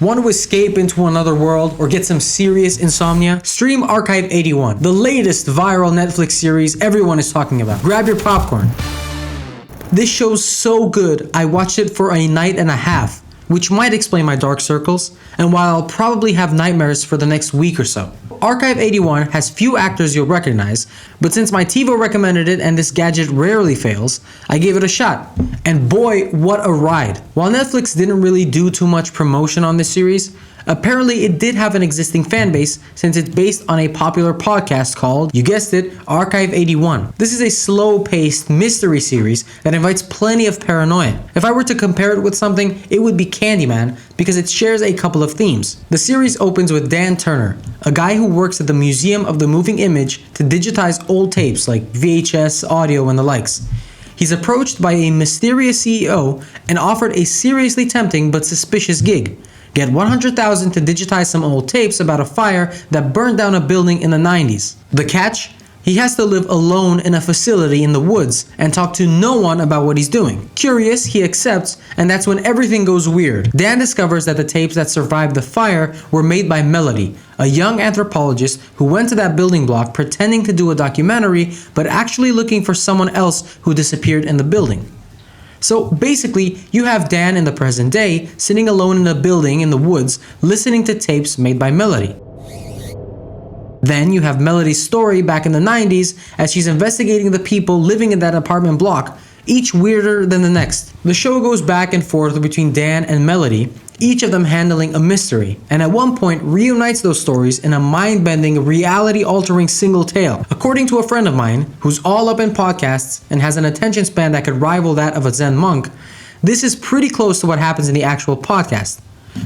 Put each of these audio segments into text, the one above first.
Want to escape into another world or get some serious insomnia? Stream Archive 81, the latest viral Netflix series everyone is talking about. Grab your popcorn. This show's so good, I watched it for a night and a half, which might explain my dark circles, and while I'll probably have nightmares for the next week or so. Archive 81 has few actors you'll recognize, but since my TiVo recommended it and this gadget rarely fails, I gave it a shot. And boy, what a ride. While Netflix didn't really do too much promotion on this series, apparently it did have an existing fan base since it's based on a popular podcast called, you guessed it, Archive 81. This is a slow-paced mystery series that invites plenty of paranoia. If I were to compare it with something, it would be Candyman because it shares a couple of themes. The series opens with Dan Turner, a guy who works at the Museum of the Moving Image to digitize old tapes like VHS, audio, and the likes. He's approached by a mysterious CEO and offered a seriously tempting but suspicious gig. Get $100,000 to digitize some old tapes about a fire that burned down a building in the 90s. The catch? He has to live alone in a facility in the woods and talk to no one about what he's doing. Curious, he accepts, and that's when everything goes weird. Dan discovers that the tapes that survived the fire were made by Melody, a young anthropologist who went to that building block pretending to do a documentary, but actually looking for someone else who disappeared in the building. So basically, you have Dan in the present day, sitting alone in a building in the woods, listening to tapes made by Melody. Then you have Melody's story back in the 90s as she's investigating the people living in that apartment block, each weirder than the next. The show goes back and forth between Dan and Melody, each of them handling a mystery, and at one point reunites those stories in a mind-bending, reality-altering single tale. According to a friend of mine, who's all up in podcasts and has an attention span that could rival that of a Zen monk, this is pretty close to what happens in the actual podcast.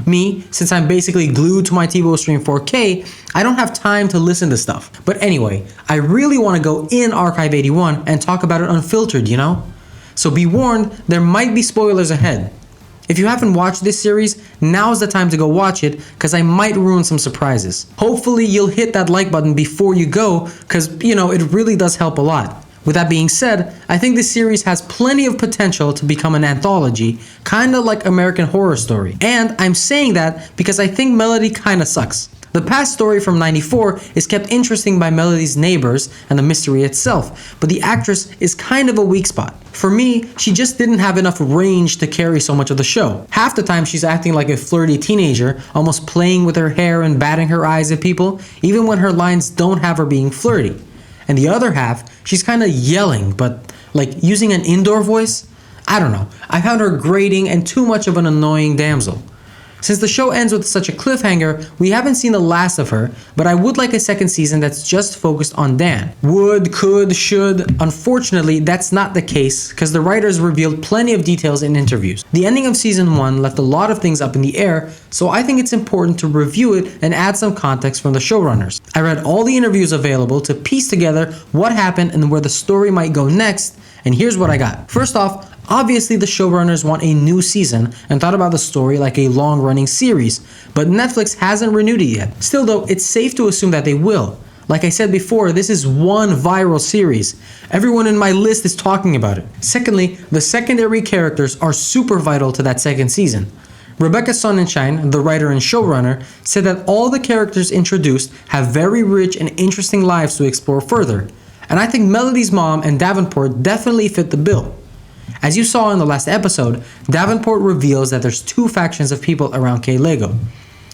Me, since I'm basically glued to my TiVo stream 4K, I don't have time to listen to stuff. But anyway, I really want to go in Archive 81 and talk about it unfiltered, you know? So be warned, there might be spoilers ahead. If you haven't watched this series, now's the time to go watch it, because I might ruin some surprises. Hopefully you'll hit that like button before you go, because, it really does help a lot. With that being said, I think this series has plenty of potential to become an anthology, kinda like American Horror Story. And I'm saying that because I think Melody kinda sucks. The past story from '94 is kept interesting by Melody's neighbors and the mystery itself, but the actress is kind of a weak spot. For me, she just didn't have enough range to carry so much of the show. Half the time she's acting like a flirty teenager, almost playing with her hair and batting her eyes at people, even when her lines don't have her being flirty. And the other half, she's kinda yelling, but like using an indoor voice? I don't know. I found her grating and too much of an annoying damsel. Since the show ends with such a cliffhanger, we haven't seen the last of her, but I would like a second season that's just focused on Dan. Would, could, should. Unfortunately, that's not the case because the writers revealed plenty of details in interviews. The ending of season 1 left a lot of things up in the air, so I think it's important to review it and add some context from the showrunners. I read all the interviews available to piece together what happened and where the story might go next, and here's what I got. First off, obviously the showrunners want a new season and thought about the story like a long-running series, but Netflix hasn't renewed it yet. Still though, it's safe to assume that they will. Like I said before, this is one viral series. Everyone in my list is talking about it. Secondly, the secondary characters are super vital to that second season. Rebecca Sonnenschein, the writer and showrunner, said that all the characters introduced have very rich and interesting lives to explore further. And I think Melody's mom and Davenport definitely fit the bill. As you saw in the last episode, Davenport reveals that there's two factions of people around K-Lego.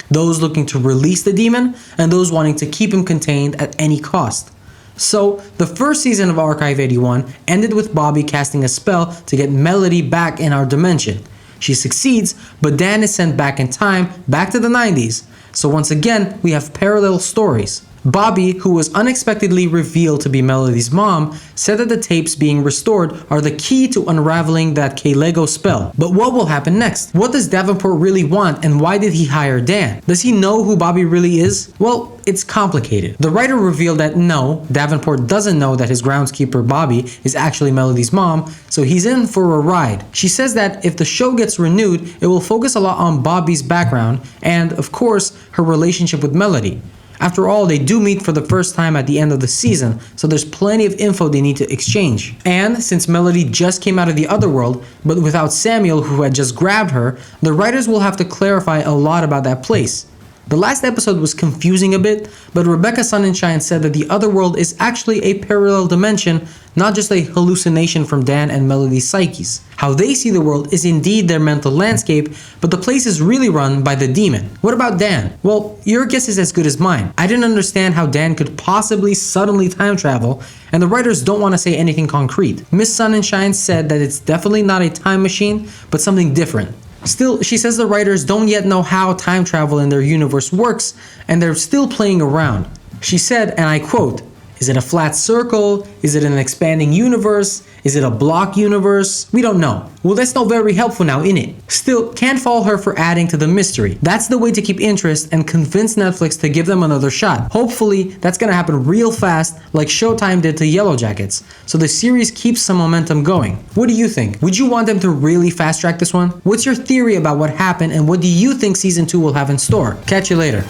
Those looking to release the demon, and those wanting to keep him contained at any cost. So, the first season of Archive 81 ended with Bobby casting a spell to get Melody back in our dimension. She succeeds, but Dan is sent back in time, back to the 90s. So once again, we have parallel stories. Bobby, who was unexpectedly revealed to be Melody's mom, said that the tapes being restored are the key to unraveling that K-Lego spell. But what will happen next? What does Davenport really want, and why did he hire Dan? Does he know who Bobby really is? Well, it's complicated. The writer revealed that no, Davenport doesn't know that his groundskeeper Bobby is actually Melody's mom, so he's in for a ride. She says that if the show gets renewed, it will focus a lot on Bobby's background and, of course, her relationship with Melody. After all, they do meet for the first time at the end of the season, so there's plenty of info they need to exchange. And since Melody just came out of the other world, but without Samuel who had just grabbed her, the writers will have to clarify a lot about that place. The last episode was confusing a bit, but Rebecca Sonnenschein said that the other world is actually a parallel dimension, not just a hallucination from Dan and Melody's psyches. How they see the world is indeed their mental landscape, but the place is really run by the demon. What about Dan? Well, your guess is as good as mine. I didn't understand how Dan could possibly suddenly time travel, and the writers don't want to say anything concrete. Miss Sonnenschein said that it's definitely not a time machine, but something different. Still, she says the writers don't yet know how time travel in their universe works, and they're still playing around. She said, and I quote, "Is it a flat circle? Is it an expanding universe? Is it a block universe? We don't know." Well, that's not very helpful now, innit? Still, can't fault her for adding to the mystery. That's the way to keep interest and convince Netflix to give them another shot. Hopefully, that's gonna happen real fast like Showtime did to Yellow Jackets, so the series keeps some momentum going. What do you think? Would you want them to really fast track this one? What's your theory about what happened, and what do you think season 2 will have in store? Catch you later.